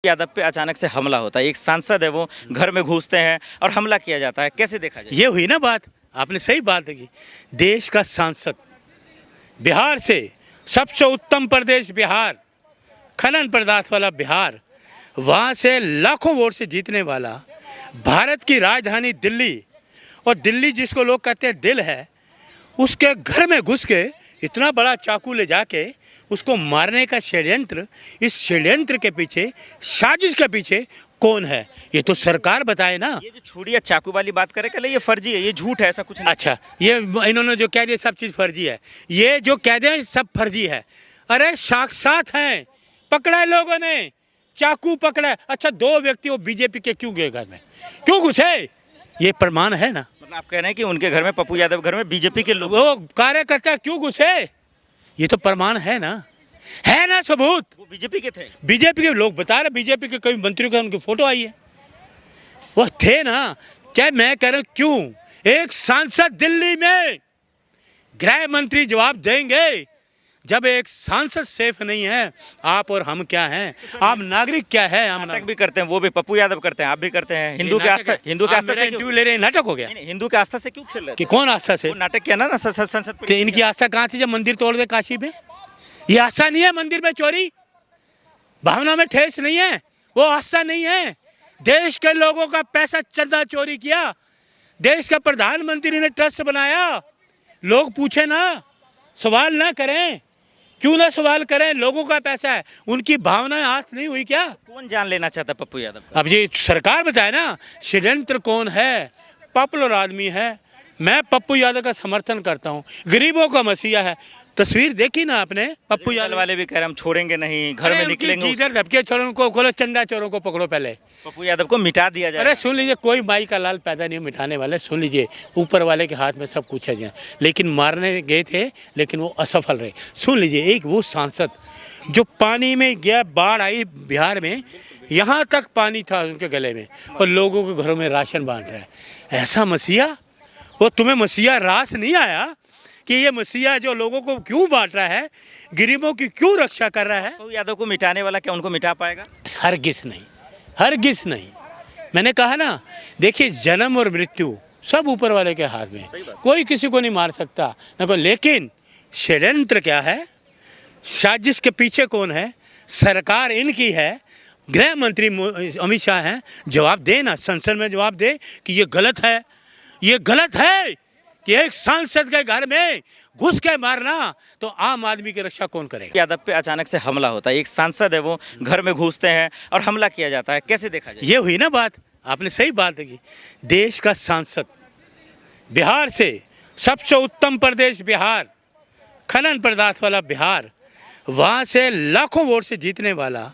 यादव पे अचानक से हमला होता है, एक सांसद है वो घर में घुसते हैं और हमला किया जाता है, कैसे देखा जाए? ये हुई ना बात, आपने सही बात की। देश का सांसद, बिहार से सबसे उत्तम प्रदेश बिहार, खनन पदार्थ वाला बिहार, वहाँ से लाखों वोट से जीतने वाला, भारत की राजधानी दिल्ली, और दिल्ली जिसको लोग कहते हैं दिल है, उसके घर में घुस के इतना बड़ा चाकू ले जाके उसको मारने का षड्यंत्र, इस षड्यंत्र के पीछे, साजिश के पीछे कौन है, ये तो सरकार बताए ना। ये जो छुरी या चाकू वाली बात करें, कल ये फर्जी है, ये झूठ है, ऐसा कुछ नहीं। अच्छा, ये इन्होंने जो कह दिया सब चीज़ फर्जी है, ये जो कह दिया सब फर्जी है। अरे साक्षात हैं, पकड़ा है लोगों ने, चाकू पकड़ा है। अच्छा, 2 व्यक्ति वो बीजेपी के क्यों गए घर में, क्यों घुसे, ये प्रमाण है ना। मतलब आप कह रहे हैं कि उनके घर में, पप्पू यादव घर में बीजेपी के लोग, वो कार्यकर्ता क्यों घुसे, ये तो प्रमाण है ना सबूत। वो बीजेपी के थे, बीजेपी के लोग बता रहे, बीजेपी के कई मंत्रियों का उनकी फोटो आई है, वो थे ना। चाहे मैं कह रहा हूँ क्यों एक सांसद दिल्ली में, गृह मंत्री जवाब देंगे जब एक सांसद सेफ नहीं है। आप और हम क्या हैं, आप नागरिक क्या है। हम नाटक भी करते हैं, वो भी पप्पू यादव करते हैं, आप भी करते हैं। हिंदू के आस्था से क्यों ले रहे हैं, नाटक हो गया। हिंदू के आस्था से क्यों खेल रहे कि कौन आस्था से, वो नाटक किया ना संसद तो इनकी आस्था कहाँ थी जब मंदिर तोड़ दे काशी में। ये आस्था नहीं है, मंदिर में चोरी, भावना में ठेस नहीं है, वो आस्था नहीं है। देश के लोगों का पैसा चंदा चोरी किया, देश का प्रधानमंत्री ने ट्रस्ट बनाया। लोग पूछे ना, सवाल ना करें, क्यों ना सवाल करें, लोगों का पैसा है, उनकी भावनाएं हाथ नहीं हुई क्या। कौन जान लेना चाहता पप्पू यादव? अब ये सरकार बताए ना, षड्यंत्र कौन है, पॉपुलर आदमी है। मैं पप्पू यादव का समर्थन करता हूँ, गरीबों का मसीहा है। तस्वीर देखी ना आपने, पप्पू यादव वाले भी कह रहे हम छोड़ेंगे नहीं, घर में निकलेंगे। इधर धपके चोरों को खोलो, चंदा चोरों को पकड़ो पहले। पप्पू यादव को मिटा दिया जाए। अरे सुन लीजिए, कोई माई का लाल पैदा नहीं मिटाने वाले। सुन लीजिए, ऊपर वाले के हाथ में सब कुछ है, लेकिन मारने गए थे लेकिन वो असफल रहे। सुन लीजिए, एक वो सांसद जो पानी में गया, बाढ़ आई बिहार में, यहाँ तक पानी था उनके गले में, और लोगों के घरों में राशन बांट रहा है। ऐसा मसीहा, वो तुम्हें मसीहा रास नहीं आया कि ये मसीहा जो लोगों को क्यों बांट रहा है, गरीबों की क्यों रक्षा कर रहा है। पप्पू यादव को मिटाने वाला क्या उनको मिटा पाएगा? हरगिज़ नहीं, हरगिज़ नहीं। मैंने कहा ना, देखिए जन्म और मृत्यु सब ऊपर वाले के हाथ में, कोई किसी को नहीं मार सकता ना कोई। लेकिन षड्यंत्र क्या है, साजिश के पीछे कौन है, सरकार इनकी है, गृह मंत्री अमित शाह हैं। जवाब दे ना, संसद में जवाब दे कि ये गलत है, ये गलत है कि एक सांसद के घर में घुस के मारना, तो आम आदमी की रक्षा कौन करेगा। यादव पे अचानक से हमला होता है, एक सांसद है वो घर में घुसते हैं और हमला किया जाता है, कैसे देखा जाए? ये हुई ना बात, आपने सही बात की। देश का सांसद, बिहार से सबसे उत्तम प्रदेश बिहार, खनन पदार्थ वाला बिहार, वहाँ से लाखों वोट से जीतने वाला,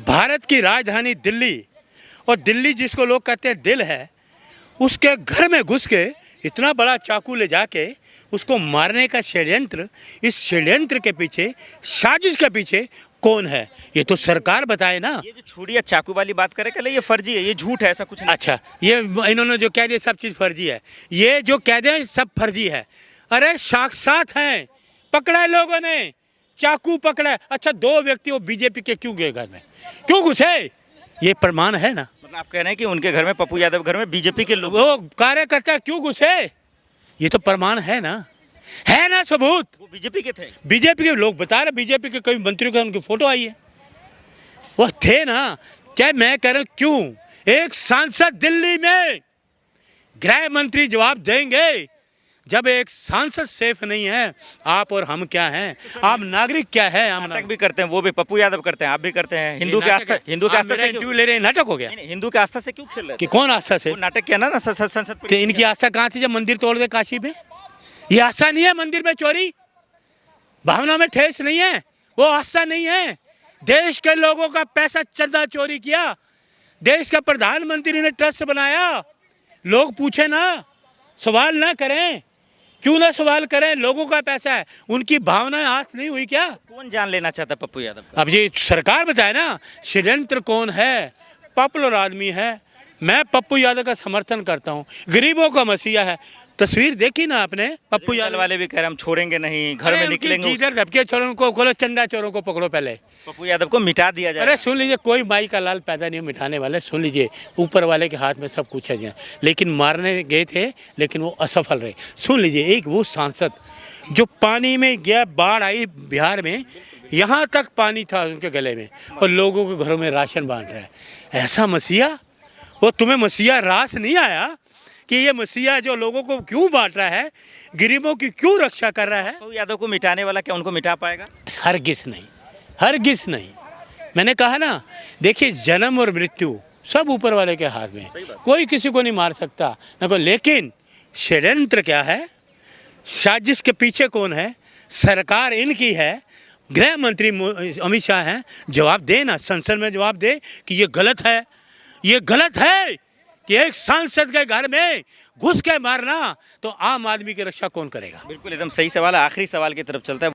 भारत की राजधानी दिल्ली, और दिल्ली जिसको लोग कहते हैं दिल है, उसके घर में घुस के इतना बड़ा चाकू ले जाके उसको मारने का षड्यंत्र, इस षड्यंत्र के पीछे, साजिश के पीछे कौन है, ये तो सरकार बताए ना। ये जो छुरी या चाकू वाली बात करें, कल ये फर्जी है, ये झूठ है, ऐसा कुछ नहीं। अच्छा, ये इन्होंने जो कह दिया सब चीज़ फर्जी है, ये जो कह दिया सब फर्जी है। अरे साक्षात हैं, पकड़ा है लोगों ने, चाकू पकड़ा है। अच्छा, 2 व्यक्ति वो बीजेपी के क्यों गए घर में, क्यों घुसे, ये प्रमाण है ना। मतलब आप कह रहे हैं कि उनके घर में, पप्पू यादव घर में बीजेपी के लोग, वो कार्यकर्ता क्यों घुसे, ये तो प्रमाण है ना सबूत। वो बीजेपी के थे, बीजेपी के लोग बता रहे, बीजेपी के कई मंत्रियों का उनकी फोटो आई है, वो थे ना। चाहे मैं कह रहा हूँ क्यों एक सांसद दिल्ली में, गृह मंत्री जवाब देंगे जब एक सांसद सेफ नहीं है। आप और हम क्या हैं, आप नागरिक क्या है। हम नाटक भी करते हैं, वो भी पप्पू यादव करते हैं, आप भी करते हैं। हिंदू के आस्था से क्यों ले रहे हैं, नाटक हो गया। हिंदू के आस्था से क्यों खेल रहे कि कौन आस्था से, वो नाटक किया ना संसद, तो इनकी आस्था कहाँ थी जब मंदिर तोड़ दे काशी में। ये आस्था नहीं है, मंदिर में चोरी, भावना में ठेस नहीं है, वो आस्था नहीं है। देश के लोगों का पैसा चंदा चोरी किया, देश का प्रधानमंत्री ने ट्रस्ट बनाया। लोग पूछे ना, सवाल ना करें, क्यों ना सवाल करें, लोगों का पैसा है, उनकी भावनाएं हाथ नहीं हुई क्या। कौन जान लेना चाहता पप्पू यादव? अब ये सरकार बताए ना, षड्यंत्र कौन है, पॉपुलर आदमी है। मैं पप्पू यादव का समर्थन करता हूँ, गरीबों का मसीहा है। तस्वीर देखी ना आपने, पप्पू दल यादव वाले भी कह रहे हैं हम छोड़ेंगे नहीं, घर में निकलेंगे। इधर धपके चोरों को खोलो, चंदा चोरों को पकड़ो पहले। पप्पू यादव को मिटा दिया जाए। अरे सुन लीजिए, कोई माई का लाल पैदा नहीं मिटाने वाले। सुन लीजिए, ऊपर वाले के हाथ में सब कुछ है। लेकिन मारने गए थे, लेकिन वो असफल रहे। सुन लीजिए, एक वो सांसद जो पानी में गया, बाढ़ आई बिहार में, यहाँ तक पानी था उनके गले में, और लोगों के घरों में राशन बांट रहा है। ऐसा मसीहा, वो तुम्हें मसीहा रास नहीं आया कि ये मसीहा जो लोगों को क्यों बांट रहा है, गरीबों की क्यों रक्षा कर रहा है? पप्पू यादव को मिटाने वाला क्या उनको मिटा पाएगा? हरगिज़ नहीं, हरगिज़ नहीं। मैंने कहा ना, देखिए जन्म और मृत्यु सब ऊपर वाले के हाथ में, कोई किसी को नहीं मार सकता ना कोई। लेकिन षड्यंत्र क्या है, साजिश के पीछे कौन है? सरकार इनकी है, गृह मंत्री अमित शाह हैं। जवाब दे ना, संसद में जवाब दे कि ये गलत है, ये गलत है कि एक सांसद के घर में घुस के मारना। तो आम आदमी की रक्षा कौन करेगा? बिल्कुल एकदम सही सवाल है। आखिरी सवाल की तरफ चलता है।